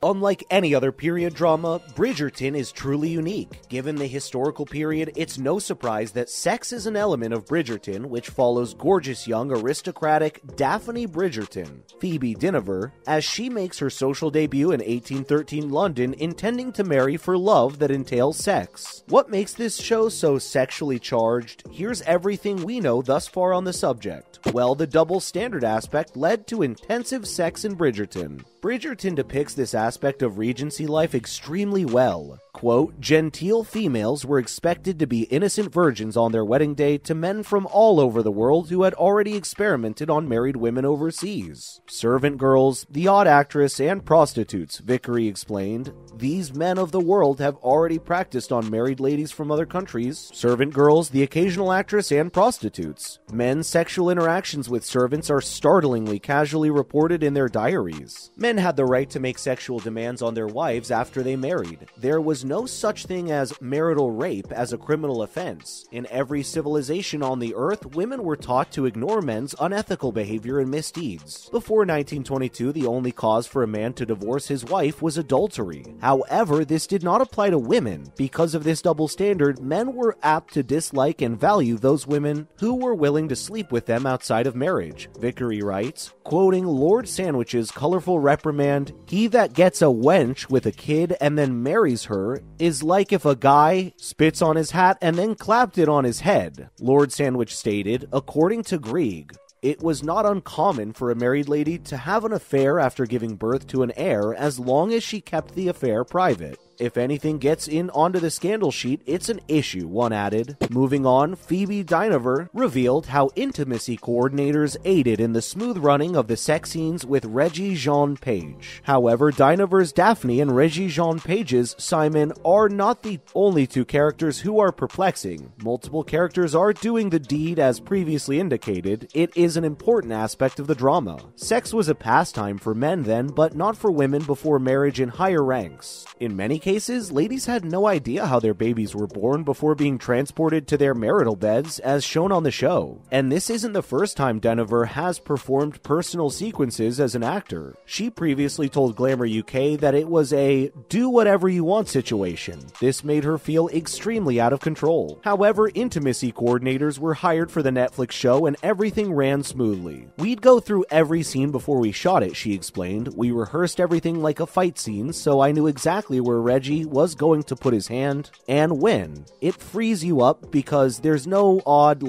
Unlike any other period drama, Bridgerton is truly unique. Given the historical period, it's no surprise that sex is an element of Bridgerton, which follows gorgeous young aristocratic Daphne Bridgerton, Phoebe Dynevor, as she makes her social debut in 1813 London, intending to marry for love that entails sex. What makes this show so sexually charged? Here's everything we know thus far on the subject. Well, the double standard aspect led to intensive sex in Bridgerton. Bridgerton depicts this aspect of Regency life extremely well. Quote, genteel females were expected to be innocent virgins on their wedding day to men from all over the world who had already experimented on married women overseas. Servant girls, the odd actress, and prostitutes, Vickery explained. These men of the world have already practiced on married ladies from other countries. Servant girls, the occasional actress, and prostitutes. Men's sexual interactions with servants are startlingly casually reported in their diaries. Men had the right to make sexual demands on their wives after they married. There was no such thing as marital rape as a criminal offense. In every civilization on the earth, women were taught to ignore men's unethical behavior and misdeeds. Before 1922, the only cause for a man to divorce his wife was adultery. However, this did not apply to women. Because of this double standard, men were apt to dislike and value those women who were willing to sleep with them outside of marriage. Vickery writes, quoting Lord Sandwich's colorful reprimand, "He that gets a wench with a kid and then marries her is like if a guy spits on his hat and then clapped it on his head." Lord Sandwich stated, according to Grieg, it was not uncommon for a married lady to have an affair after giving birth to an heir as long as she kept the affair private. If anything gets in onto the scandal sheet, it's an issue, one added. Moving on, Phoebe Dynevor revealed how intimacy coordinators aided in the smooth running of the sex scenes with Regé-Jean Page. However, Dynevor's Daphne and Regé-Jean Page's Simon are not the only two characters who are perplexing. Multiple characters are doing the deed as previously indicated. It is an important aspect of the drama. Sex was a pastime for men then, but not for women before marriage in higher ranks. In many cases, ladies had no idea how their babies were born before being transported to their marital beds, as shown on the show. And this isn't the first time Dynevor has performed personal sequences as an actor. She previously told Glamour UK that it was a do-whatever-you-want situation. This made her feel extremely out of control. However, intimacy coordinators were hired for the Netflix show and everything ran smoothly. We'd go through every scene before we shot it, she explained. We rehearsed everything like a fight scene, so I knew exactly where Reggie was going to put his hand and when. It frees you up because there's no odd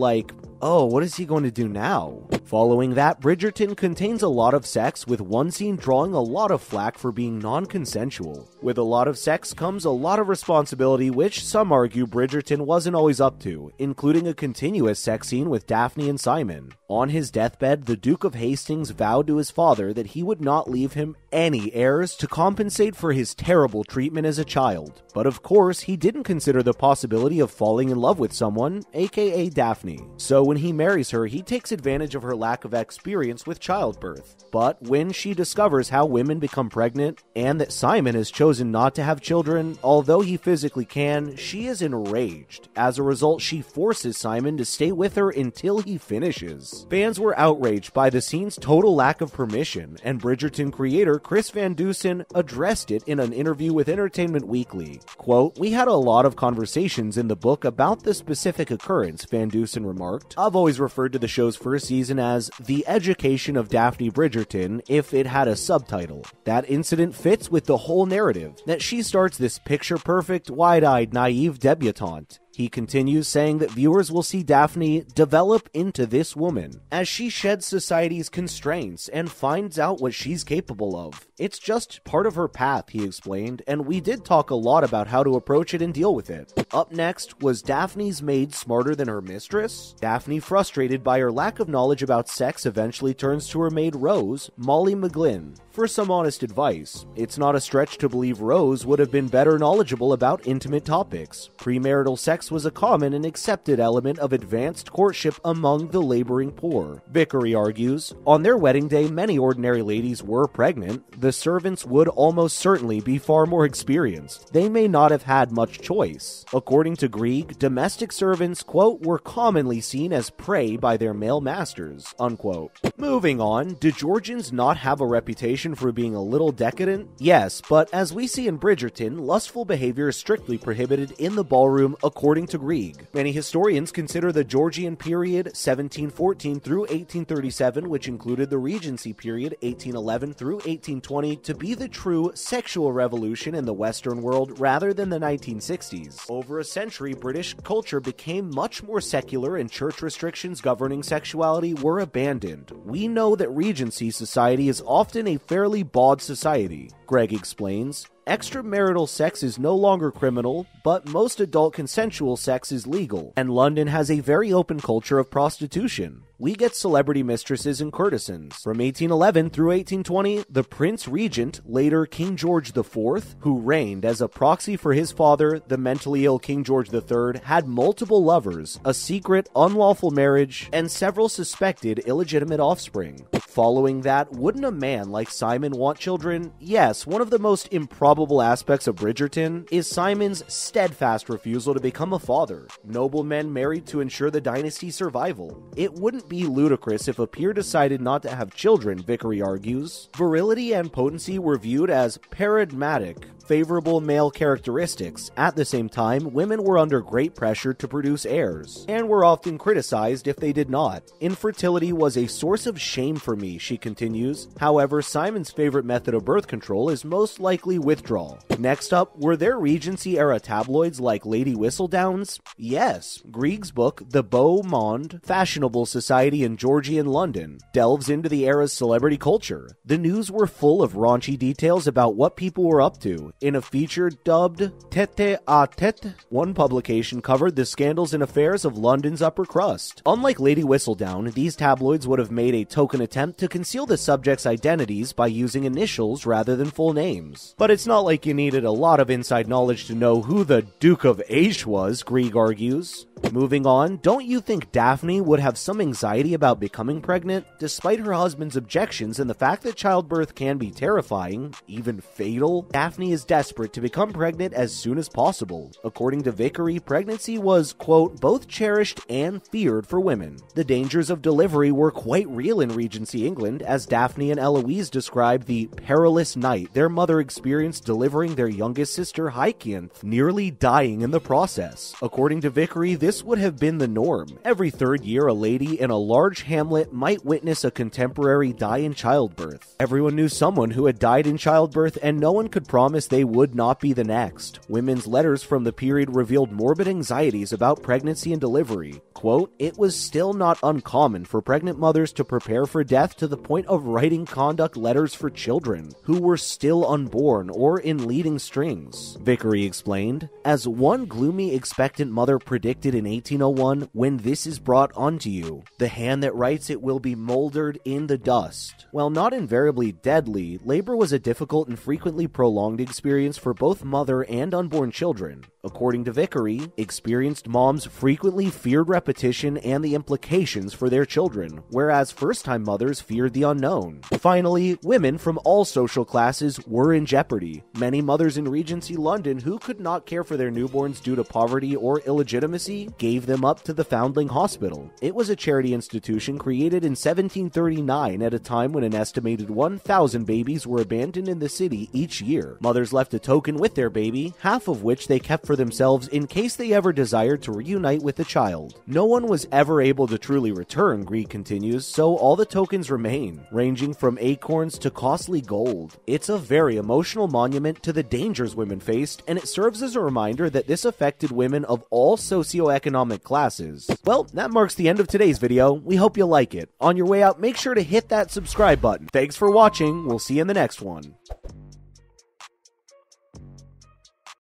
oh, what is he going to do now? Following that, Bridgerton contains a lot of sex, with one scene drawing a lot of flack for being non-consensual. With a lot of sex comes a lot of responsibility, which some argue Bridgerton wasn't always up to, including a continuous sex scene with Daphne and Simon. On his deathbed, the Duke of Hastings vowed to his father that he would not leave him any heirs to compensate for his terrible treatment as a child. But of course, he didn't consider the possibility of falling in love with someone, aka Daphne. So when he marries her, he takes advantage of her lack of experience with childbirth. But when she discovers how women become pregnant, and that Simon has chosen not to have children, although he physically can, she is enraged. As a result, she forces Simon to stay with her until he finishes. Fans were outraged by the scene's total lack of permission, and Bridgerton creator Chris Van Dusen addressed it in an interview with Entertainment Weekly. Quote, "We had a lot of conversations in the book about the specific occurrence," Van Dusen remarked. "I've always referred to the show's first season as The Education of Daphne Bridgerton if it had a subtitle. That incident fits with the whole narrative, that she starts this picture-perfect, wide-eyed, naive debutante. He continues, saying that viewers will see Daphne develop into this woman as she sheds society's constraints and finds out what she's capable of. It's just part of her path," he explained, and we did talk a lot about how to approach it and deal with it. Up next, was Daphne's maid smarter than her mistress? Daphne, frustrated by her lack of knowledge about sex, eventually turns to her maid Rose, Molly McGlynn, for some honest advice. It's not a stretch to believe Rose would have been better knowledgeable about intimate topics. Premarital sex sex was a common and accepted element of advanced courtship among the laboring poor. Vickery argues, on their wedding day many ordinary ladies were pregnant. The servants would almost certainly be far more experienced. They may not have had much choice. According to Grieg, domestic servants, quote, were commonly seen as prey by their male masters, unquote. Moving on, do Georgians not have a reputation for being a little decadent? Yes, but as we see in Bridgerton, lustful behavior is strictly prohibited in the ballroom, according to Grieg. Many historians consider the Georgian period 1714 through 1837, which included the Regency period 1811 through 1820, to be the true sexual revolution in the Western world rather than the 1960s. Over a century, British culture became much more secular and church restrictions governing sexuality were abandoned. We know that Regency society is often a fairly bawd society. Greg explains, extramarital sex is no longer criminal, but most adult consensual sex is legal, and London has a very open culture of prostitution. We get celebrity mistresses and courtesans. From 1811 through 1820, the Prince Regent, later King George IV, who reigned as a proxy for his father, the mentally ill King George III, had multiple lovers, a secret, unlawful marriage, and several suspected illegitimate offspring. Following that, wouldn't a man like Simon want children? Yes, one of the most improbable aspects of Bridgerton is Simon's steadfast refusal to become a father. Noblemen married to ensure the dynasty's survival. It wouldn't be ludicrous if a peer decided not to have children, Vickery argues. Virility and potency were viewed as paradigmatic, favorable male characteristics. At the same time, women were under great pressure to produce heirs, and were often criticized if they did not. Infertility was a source of shame for me, she continues. However, Simon's favorite method of birth control is most likely withdrawal. Next up, were there Regency-era tabloids like Lady Whistledown's? Yes. Grieg's book, The Beau Monde, Fashionable Society in Georgian London, delves into the era's celebrity culture. The news were full of raunchy details about what people were up to. In a feature dubbed Tete à Tete, one publication covered the scandals and affairs of London's upper crust. Unlike Lady Whistledown, these tabloids would have made a token attempt to conceal the subjects' identities by using initials rather than full names. But it's not like you needed a lot of inside knowledge to know who the Duke of Aish was, Grieg argues. Moving on, don't you think Daphne would have some anxiety about becoming pregnant? Despite her husband's objections and the fact that childbirth can be terrifying, even fatal, Daphne is desperate to become pregnant as soon as possible. According to Vickery, pregnancy was, quote, both cherished and feared for women. The dangers of delivery were quite real in Regency England, as Daphne and Eloise described the perilous night their mother experienced delivering their youngest sister Hyacinth, nearly dying in the process. According to Vickery, this would have been the norm. Every third year, a lady in a large hamlet might witness a contemporary die in childbirth. Everyone knew someone who had died in childbirth, and no one could promise they would not be the next. Women's letters from the period revealed morbid anxieties about pregnancy and delivery. Quote, it was still not uncommon for pregnant mothers to prepare for death to the point of writing conduct letters for children who were still unborn or in leading strings, Vickery explained. As one gloomy expectant mother predicted in 1801, when this is brought unto you, the hand that writes it will be mouldered in the dust. While not invariably deadly, labor was a difficult and frequently prolonged experience for both mother and unborn children. According to Vickery, experienced moms frequently feared repetition and the implications for their children, whereas first-time mothers feared the unknown. Finally, women from all social classes were in jeopardy. Many mothers in Regency London who could not care for their newborns due to poverty or illegitimacy gave them up to the Foundling Hospital. It was a charity institution created in 1739 at a time when an estimated 1,000 babies were abandoned in the city each year. Mothers left a token with their baby, half of which they kept for themselves in case they ever desired to reunite with the child. No one was ever able to truly return, Grieg continues, so all the tokens remain, ranging from acorns to costly gold. It's a very emotional monument to the dangers women faced, and it serves as a reminder that this affected women of all socioeconomic classes. Well, that marks the end of today's video. We hope you like it. On your way out, make sure to hit that subscribe button. Thanks for watching. We'll see you in the next one.